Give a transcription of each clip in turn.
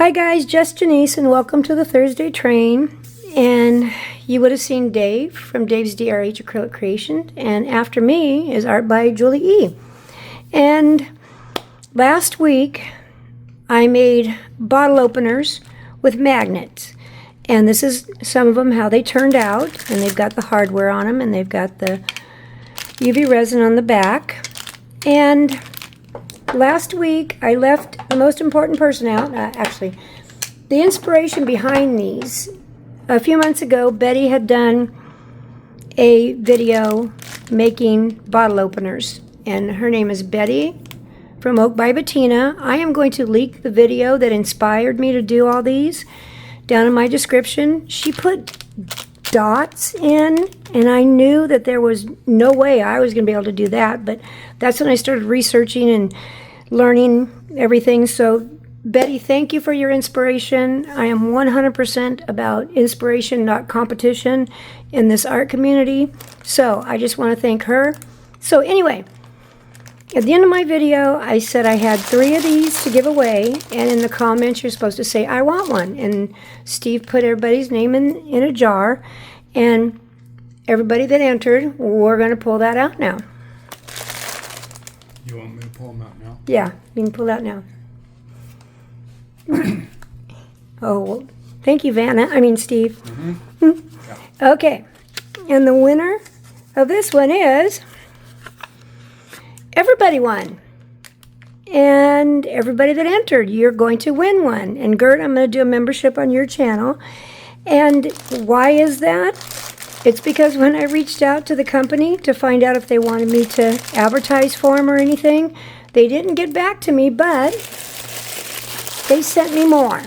Hi guys, just Janice and welcome to the Thursday train. And you would have seen Dave from Dave's DRH Acrylic-Creations, and after me is art by Julie E. And last week I made bottle openers with magnets, and this is some of them how they turned out, and they've got the hardware on them and they've got the UV resin on the back. And last week I left the most important person out. Actually, the inspiration behind these. A few months ago, Betty had done a video making bottle openers, and her name is Betty from Oak by Bettina. I am going to link the video that inspired me to do all these down in my description. She put dots in, and I knew that there was no way I was going to be able to do that, but that's when I started researching and learning everything. So Betty, thank you for your inspiration. I am 100% about inspiration, not competition, in this art community. So I just want to thank her. So anyway, at the end of my video, I said I had 3 of these to give away, and in the comments you're supposed to say, I want one. And Steve put everybody's name in a jar, and everybody that entered, we're going to pull that out now. You want me to pull them out now? Yeah, you can pull out now. Oh, well, thank you, Steve. Yeah. Okay, and the winner of this one is everybody won. And everybody that entered, you're going to win one. And Gert, I'm going to do a membership on your channel. And why is that? It's because when I reached out to the company to find out if they wanted me to advertise for them or anything, they didn't get back to me, but they sent me more.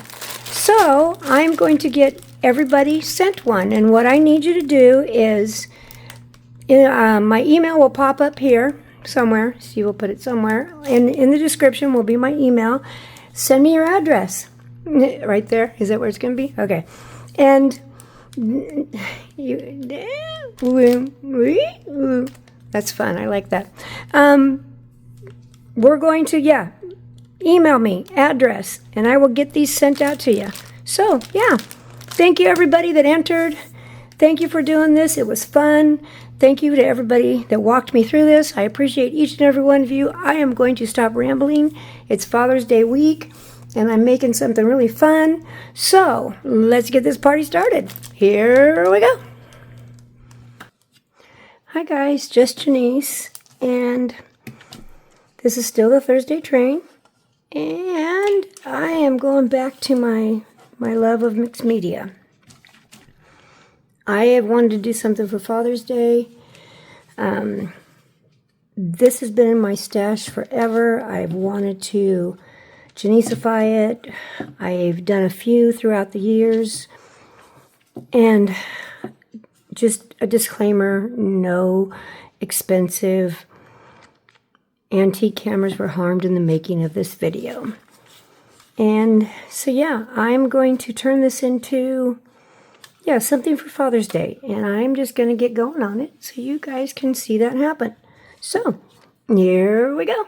So I'm going to get everybody sent one. And what I need you to do is, my email will pop up here somewhere. Steve will put it somewhere. And in the description will be my email. Send me your address. Right there. Is that where it's going to be? Okay. And that's fun. I like that. We're going to, email me, address, and I will get these sent out to you. So, thank you everybody that entered. Thank you for doing this. It was fun. Thank you to everybody that walked me through this. I appreciate each and every one of you. I am going to stop rambling. It's Father's Day week, and I'm making something really fun. So, let's get this party started. Here we go. Hi guys, just Janice, and this is still the Thursday train. And I am going back to my love of mixed media. I have wanted to do something for Father's Day. This has been in my stash forever. I've wanted to Janesify it. I've done a few throughout the years. And just a disclaimer, no expensive antique cameras were harmed in the making of this video. And so I'm going to turn this into something for Father's Day, and I'm just going to get going on it so you guys can see that happen. So here we go.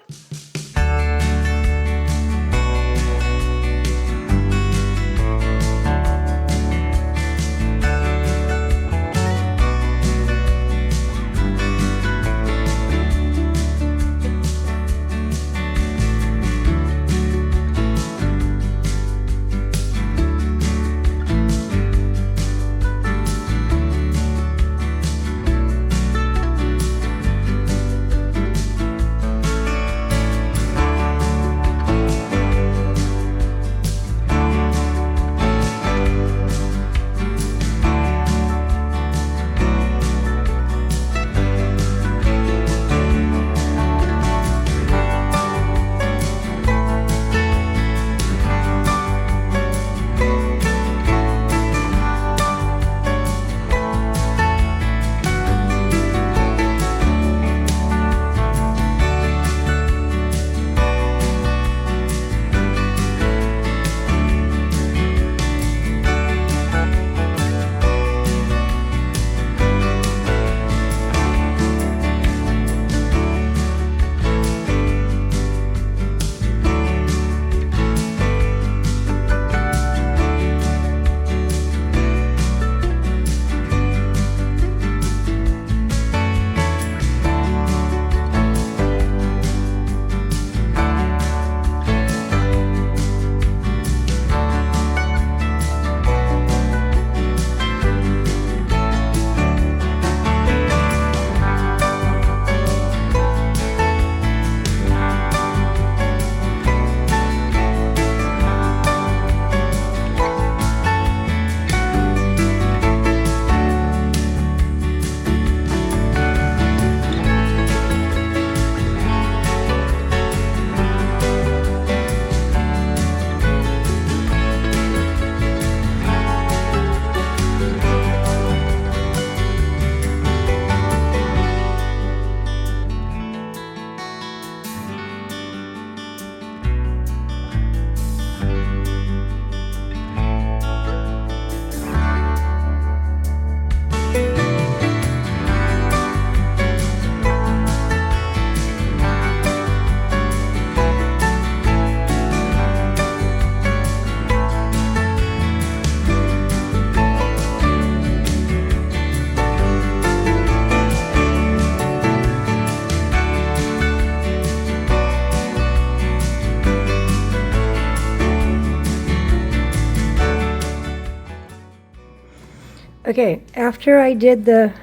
Okay, after I did the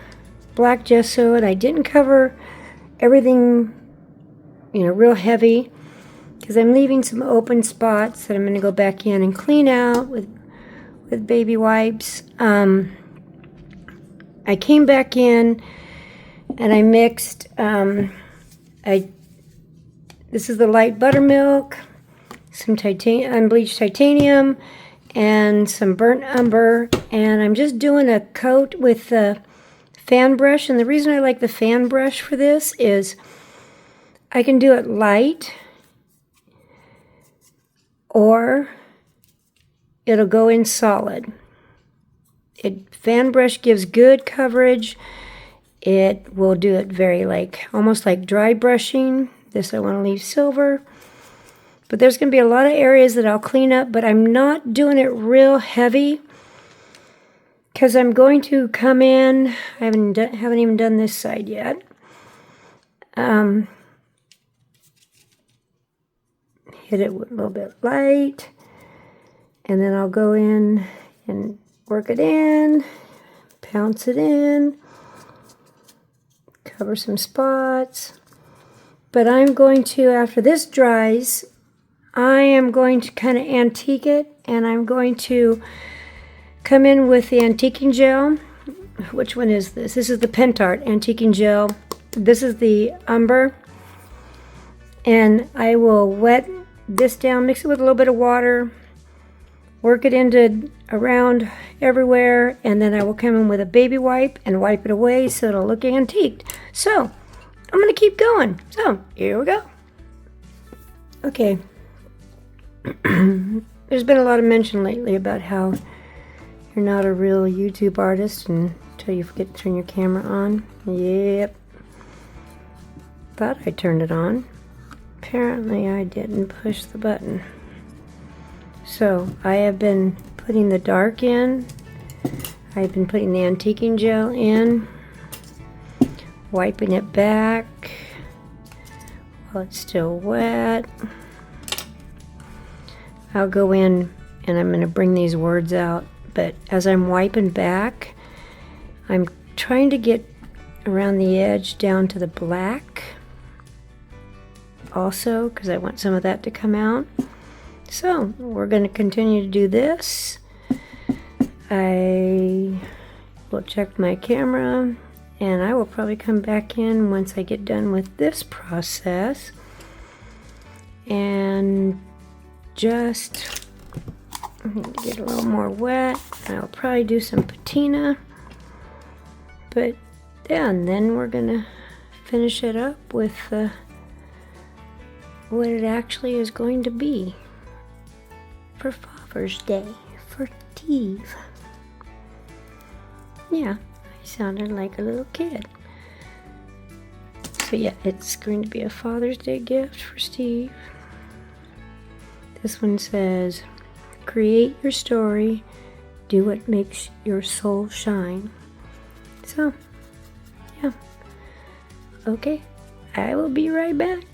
black gesso and I didn't cover everything, real heavy, because I'm leaving some open spots that I'm going to go back in and clean out with baby wipes. I came back in and I mixed, this is the light buttermilk, some unbleached titanium, and some burnt umber, and I'm just doing a coat with the fan brush. And the reason I like the fan brush for this is I can do it light, or it'll go in solid. Fan brush gives good coverage. It will do it very almost like dry brushing. This I want to leave silver. But there's going to be a lot of areas that I'll clean up, but I'm not doing it real heavy because I'm going to come in. I haven't even done this side yet. Hit it with a little bit light, and then I'll go in and work it in, pounce it in, cover some spots. But I'm going to, after this dries, I am going to kind of antique it, and I'm going to come in with the antiquing gel. Which one is this? This is the Pentart antiquing gel. This is the umber. And I will wet this down, mix it with a little bit of water, work it into around everywhere, and then I will come in with a baby wipe and wipe it away so it'll look antiqued. So, I'm going to keep going. So, here we go. Okay. There's been a lot of mention lately about how you're not a real YouTube artist until you forget to turn your camera on. Yep. Thought I turned it on. Apparently I didn't push the button. So I have been putting the dark in. I've been putting the antiquing gel in, wiping it back while it's still wet. I'll go in and I'm going to bring these words out, but as I'm wiping back, I'm trying to get around the edge down to the black also, because I want some of that to come out. So we're going to continue to do this. I will check my camera, and I will probably come back in once I get done with this process and just I need to get a little more wet. I'll probably do some patina, but yeah, and then we're gonna finish it up with what it actually is going to be for Father's Day, for Steve. Yeah, I sounded like a little kid. So yeah, it's going to be a Father's Day gift for Steve. This one says, create your story, do what makes your soul shine. So, yeah. Okay, I will be right back.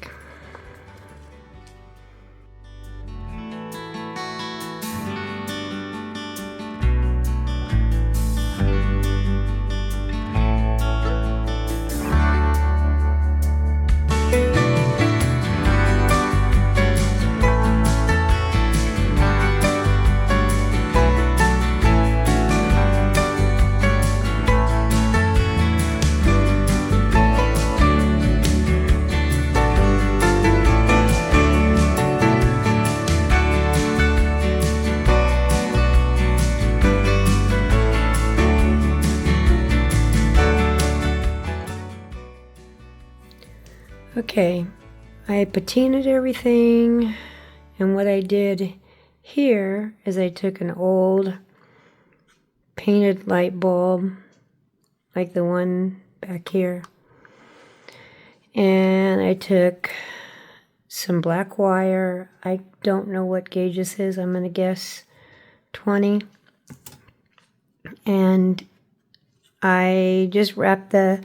Okay, I patinaed everything, and what I did here is I took an old painted light bulb, like the one back here, and I took some black wire. I don't know what gauge this is. I'm going to guess 20. And I just wrapped the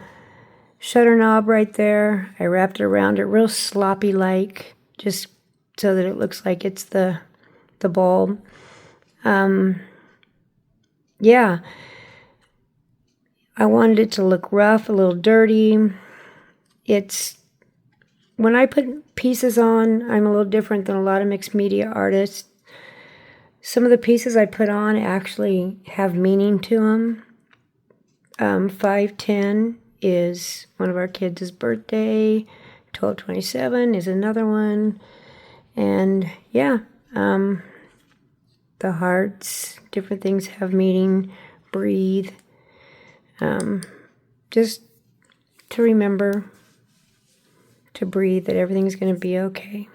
shutter knob right there. I wrapped it around it real sloppy like, just so that it looks like it's the bulb. Yeah, I wanted it to look rough, a little dirty. When I put pieces on, I'm a little different than a lot of mixed media artists. Some of the pieces I put on actually have meaning to them. 5/10 is one of our kids' birthday. 12/27 is another one. And yeah, the hearts, different things have meaning. Breathe. Just to remember to breathe, that everything's going to be okay.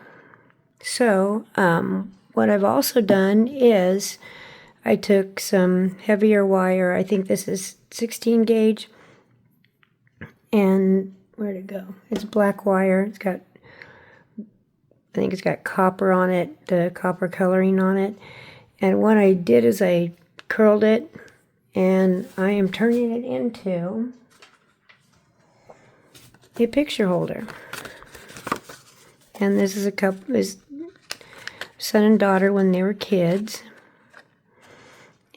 So, what I've also done is I took some heavier wire. I think this is 16 gauge. And where'd it go? It's black wire. I think it's got copper on it, the copper coloring on it. And what I did is I curled it, and I am turning it into a picture holder. And this is is son and daughter when they were kids.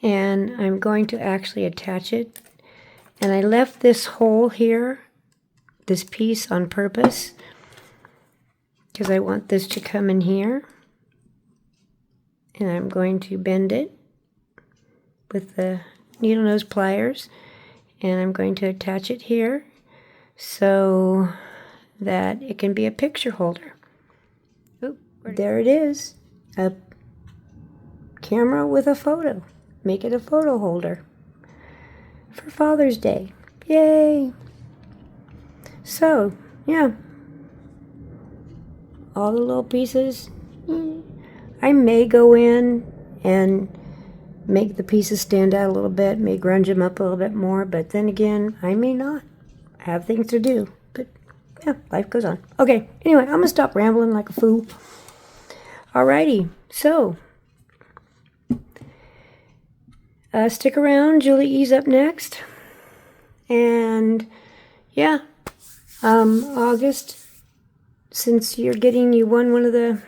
And I'm going to actually attach it. And I left this hole here, this piece, on purpose, because I want this to come in here. And I'm going to bend it with the needle nose pliers. And I'm going to attach it here so that it can be a picture holder. Oop, there it is. A camera with a photo. Make it a photo holder for Father's Day. Yay! So, yeah. All the little pieces. I may go in and make the pieces stand out a little bit, may grunge them up a little bit more, but then again, I may not. I have things to do. But, yeah, life goes on. Okay, anyway, I'm going to stop rambling like a fool. Alrighty, so stick around. Julie E's up next. And, yeah, August, since you won one of the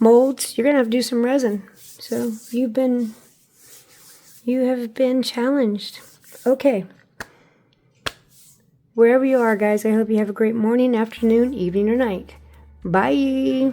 molds, you're going to have to do some resin. So you have been challenged. Okay. Wherever you are, guys, I hope you have a great morning, afternoon, evening, or night. Bye.